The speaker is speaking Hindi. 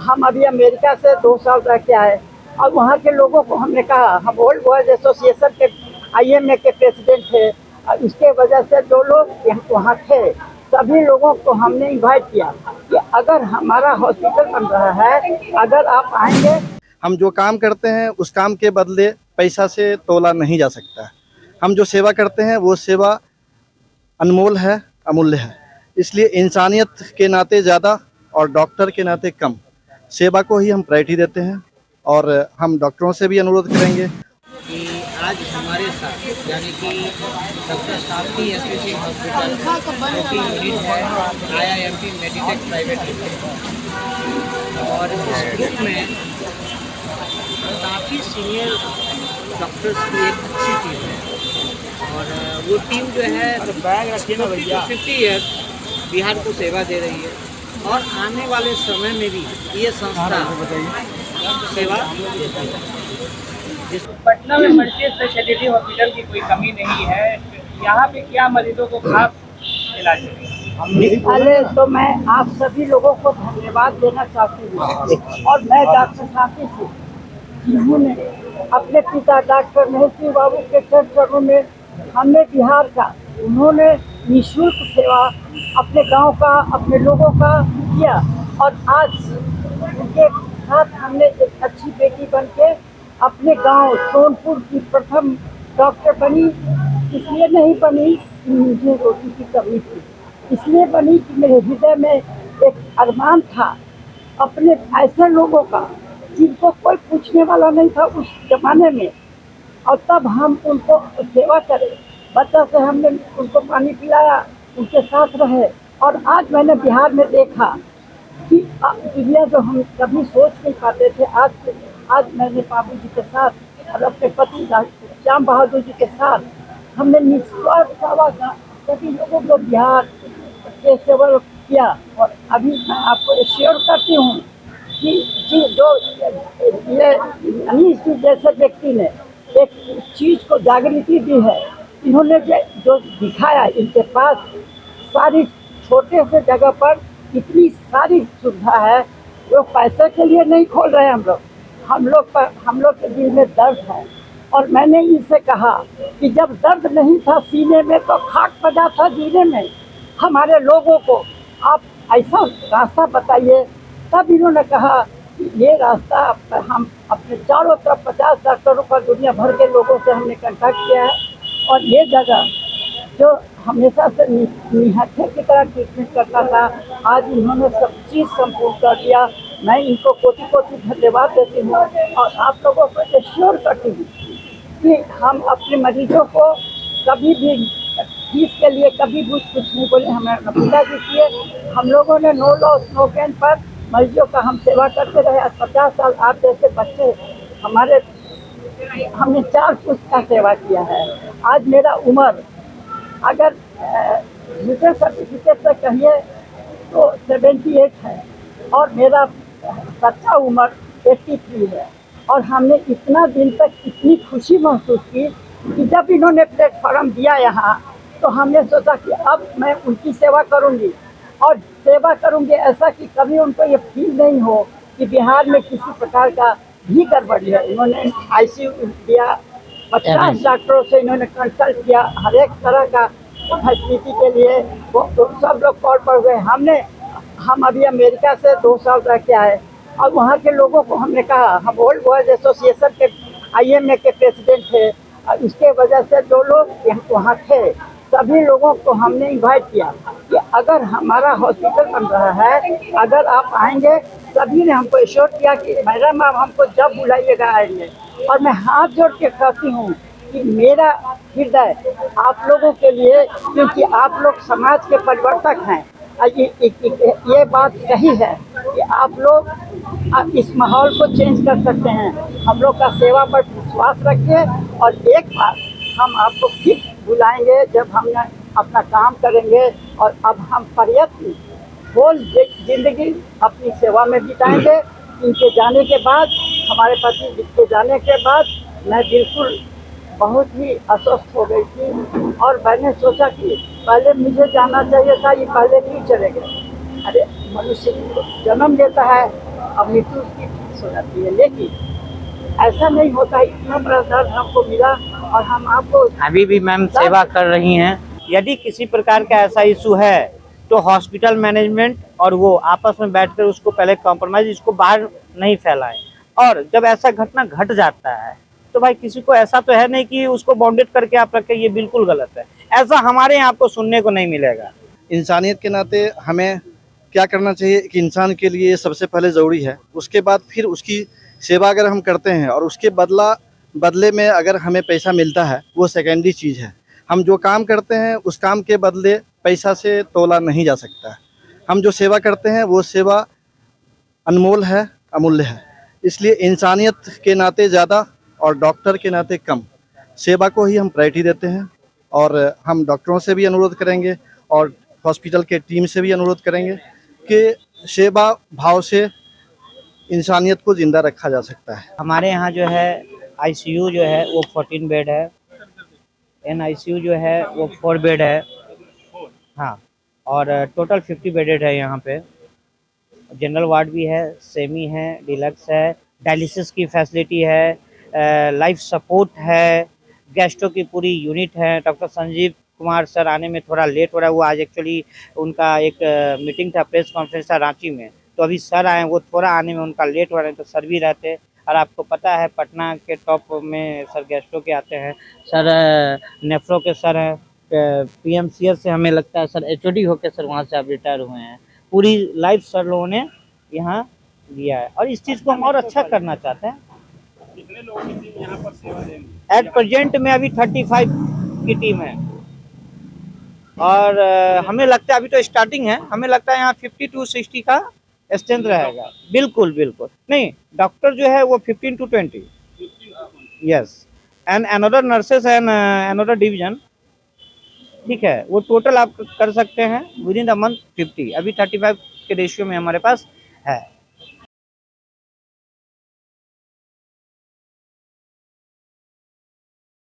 हम अभी अमेरिका से 2 साल रह के आए और वहाँ के लोगों को हमने कहा, हम ओल्ड बॉयज एसोसिएशन के IMA के प्रेसिडेंट थे और इसके वजह से जो लोग वहाँ थे सभी लोगों को हमने इनवाइट किया कि अगर हमारा हॉस्पिटल बन रहा है, अगर आप आएंगे। हम जो काम करते हैं उस काम के बदले पैसा से तोला नहीं जा सकता। हम जो सेवा करते हैं वो सेवा अनमोल है, अमूल्य है। इसलिए इंसानियत के नाते ज़्यादा और डॉक्टर के नाते कम सेवा को ही हम प्रायोरिटी देते हैं। और हम डॉक्टरों से भी अनुरोध करेंगे कि आज हमारे साथ यानी कि डॉक्टर सारथी एसपीसी हॉस्पिटल जो कि यूनिट है IIMP मेडिटेक प्राइवेट लिमिटेड, और इस ग्रुप में काफ़ी सीनियर डॉक्टर्स की एक अच्छी टीम है और वो टीम जो है 50 ईयर्स बिहार को सेवा दे रही है और आने वाले समय में भी ये संस्था सेवा पटना में मल्टी स्पेशलिटी हॉस्पिटल की कोई कमी नहीं है। यहाँ पे क्या मरीजों को खास इलाज मिलेगा? पहले तो मैं आप सभी लोगों को धन्यवाद देना चाहती हूँ और मैं डॉक्टर साथी से जिन्होंने अपने पिता डॉक्टर महेश बाबू के चरणों में हमने बिहार का उन्होंने निःशुल्क सेवा अपने गांव का अपने लोगों का किया और आज उनके साथ हमने एक अच्छी बेटी बन के अपने गांव सोनपुर की प्रथम डॉक्टर बनी। इसलिए नहीं बनी कि मुझे रोटी की कमी थी, इसलिए बनी कि मेरे हृदय में एक अरमान था अपने ऐसे लोगों का जिनको कोई पूछने वाला नहीं था उस जमाने में, और तब हम उनको सेवा करें। बच्चा से हमने उनको पानी पिलाया, उनके साथ रहे और आज मैंने बिहार में देखा कि दुनिया जो हम कभी सोच नहीं पाते थे, आज मैंने बाबू जी के साथ और अपने पति श्याम बहादुर जी के साथ हमने निस्वार्थ सेवा सभी लोगों को बिहार के सेवा किया। और अभी मैं आपको एश्योर करती हूँ कि जो ये अनीश जी जैसे व्यक्ति ने एक चीज़ को जागृति दी है, इन्होंने जो दिखाया, इनके पास सारी छोटे से जगह पर इतनी सारी सुविधा है। वो पैसे के लिए नहीं खोल रहे हैं हम लोग के दिल में दर्द है। और मैंने इनसे कहा कि जब दर्द नहीं था सीने में तो खाक पड़ा था जीने में, हमारे लोगों को आप ऐसा रास्ता बताइए। तब इन्होंने कहा कि ये रास्ता हम अपने चारों तरफ 50 डॉक्टरों का दुनिया भर के लोगों से हमने कांटेक्ट किया है और ये जगह जो हमेशा से निहत्थे की तरह ट्रीटमेंट करता था, आज इन्होंने सब चीज़ संपूर्ण कर दिया। मैं इनको कोटि कोटि धन्यवाद देती हूँ और आप लोगों को एश्योर करती हूँ कि हम अपने मरीजों को कभी भी फीस के लिए कभी भी कुछ नहीं बोले। हमें पिताजी किए, हम लोगों ने नो लॉस नो गेन पर मरीजों का हम सेवा करते रहे। आज 50 साल आप जैसे बच्चे हमने 4 पुस्त का सेवा किया है। आज मेरा उम्र अगर म्यूचुअल सर्टिफिकेट से कहिए तो 78 है और मेरा सच्चा उम्र 83 है। और हमने इतना दिन तक इतनी खुशी महसूस की कि जब इन्होंने प्लेटफॉर्म दिया यहाँ, तो हमने सोचा कि अब मैं उनकी सेवा करूँगी और सेवा करूँगी ऐसा कि कभी उनको ये फील नहीं हो कि बिहार में किसी प्रकार का भी गड़बड़ी है। इन्होंने ICU दिया, 50 डॉक्टरों से इन्होंने कंसल्ट किया, हर एक तरह का फैसिलिटी के लिए वो सब लोग कॉल पर हुए। हम अभी अमेरिका से 2 साल रह के आए और वहाँ के लोगों को हमने कहा, हम ओल्ड बॉयज एसोसिएशन के IMA के प्रेसिडेंट थे और इसके वजह से जो लोग वहाँ थे सभी लोगों को हमने इनवाइट किया कि अगर हमारा हॉस्पिटल बन रहा है, अगर आप आएंगे। सभी ने हमको एश्योर किया कि मैडम आप हमको जब बुलाइएगा आएंगे। और मैं हाथ जोड़ के कहती हूँ कि मेरा हृदय आप लोगों के लिए, क्योंकि आप लोग समाज के परिवर्तक हैं। ये बात सही है कि आप लोग इस माहौल को चेंज कर सकते हैं। हम लोग का सेवा पर विश्वास रखिए और एक बार हम आपको फिर बुलाएंगे जब हम अपना काम करेंगे। और अब हम प्रयत्न होल जिंदगी अपनी सेवा में बिताएंगे। इनके जाने के बाद, हमारे पति के जाने के बाद मैं बिल्कुल बहुत ही अस्वस्थ हो गई थी और मैंने सोचा कि पहले मुझे जाना चाहिए था, ये पहले नहीं चले गए। अरे मनुष्य जन्म लेता है अब मृत्यु उसकी फिक्स हो जाती है। लेकिन ऐसा नहीं होता, इतना बड़ा दर्द हमको मिला और हम आपको अभी भी मैम सेवा कर रही हैं। यदि किसी प्रकार का ऐसा इशू है तो हॉस्पिटल मैनेजमेंट और वो आपस में बैठकर उसको पहले कॉम्प्रोमाइज, इसको बाहर नहीं फैलाएं। और जब ऐसा घटना घट जाता है तो भाई किसी को ऐसा तो है नहीं कि उसको बाउंडेड करके आप रखें, ये बिल्कुल गलत है। ऐसा हमारे यहाँ आपको सुनने को नहीं मिलेगा। इंसानियत के नाते हमें क्या करना चाहिए कि इंसान के लिए सबसे पहले ज़रूरी है, उसके बाद फिर उसकी सेवा अगर हम करते हैं और उसके बदले में अगर हमें पैसा मिलता है, वो सेकेंडरी चीज़ है। हम जो काम करते हैं उस काम के बदले पैसा से तोला नहीं जा सकता है। हम जो सेवा करते हैं वो सेवा अनमोल है, अमूल्य है। इसलिए इंसानियत के नाते ज़्यादा और डॉक्टर के नाते कम सेवा को ही हम प्रायोरिटी देते हैं। और हम डॉक्टरों से भी अनुरोध करेंगे और हॉस्पिटल के टीम से भी अनुरोध करेंगे कि सेवा भाव से इंसानियत को ज़िंदा रखा जा सकता है। हमारे यहाँ जो है आईसीयू जो है वो 14 बेड है, एनआईसीयू जो है वो 4 बेड है, हाँ, और टोटल 50 बेडेड है यहाँ पे। जनरल वार्ड भी है, सेमी है, डिलक्स है, डायलिसिस की फैसिलिटी है, लाइफ सपोर्ट है, गैस्ट्रो की पूरी यूनिट है। डॉक्टर संजीव कुमार सर आने में थोड़ा लेट हो रहा है, वो आज एक्चुअली उनका एक मीटिंग था, प्रेस कॉन्फ्रेंस था रांची में, तो अभी सर आए, वो थोड़ा आने में उनका लेट हो रहा है, तो सर भी रहते। और आपको पता है पटना के टॉप में सर गैस्ट्रो के आते हैं, सर नेफ्रो के सर हैं, पीएमसीएच से हमें लगता है सर एचओडी होकर सर वहाँ से आप रिटायर हुए हैं। पूरी लाइफ सर लोगों ने यहाँ दिया है और इस चीज़ को हम और अच्छा करना चाहते हैं। कितने लोगों की टीम यहाँ पर सेवा देंगे? एट प्रेजेंट में अभी 35 की टीम है और हमें लगता है अभी तो स्टार्टिंग है, हमें लगता है यहाँ 50 to 60 का स्ट्रेंथ रहेगा। बिल्कुल बिल्कुल नहीं, डॉक्टर जो है वो 15 to 20, yes, and another nurses and another division, ठीक है, वो टोटल आप कर सकते हैं विद इन द मंथ 50। अभी 35 के रेशियो में हमारे पास है।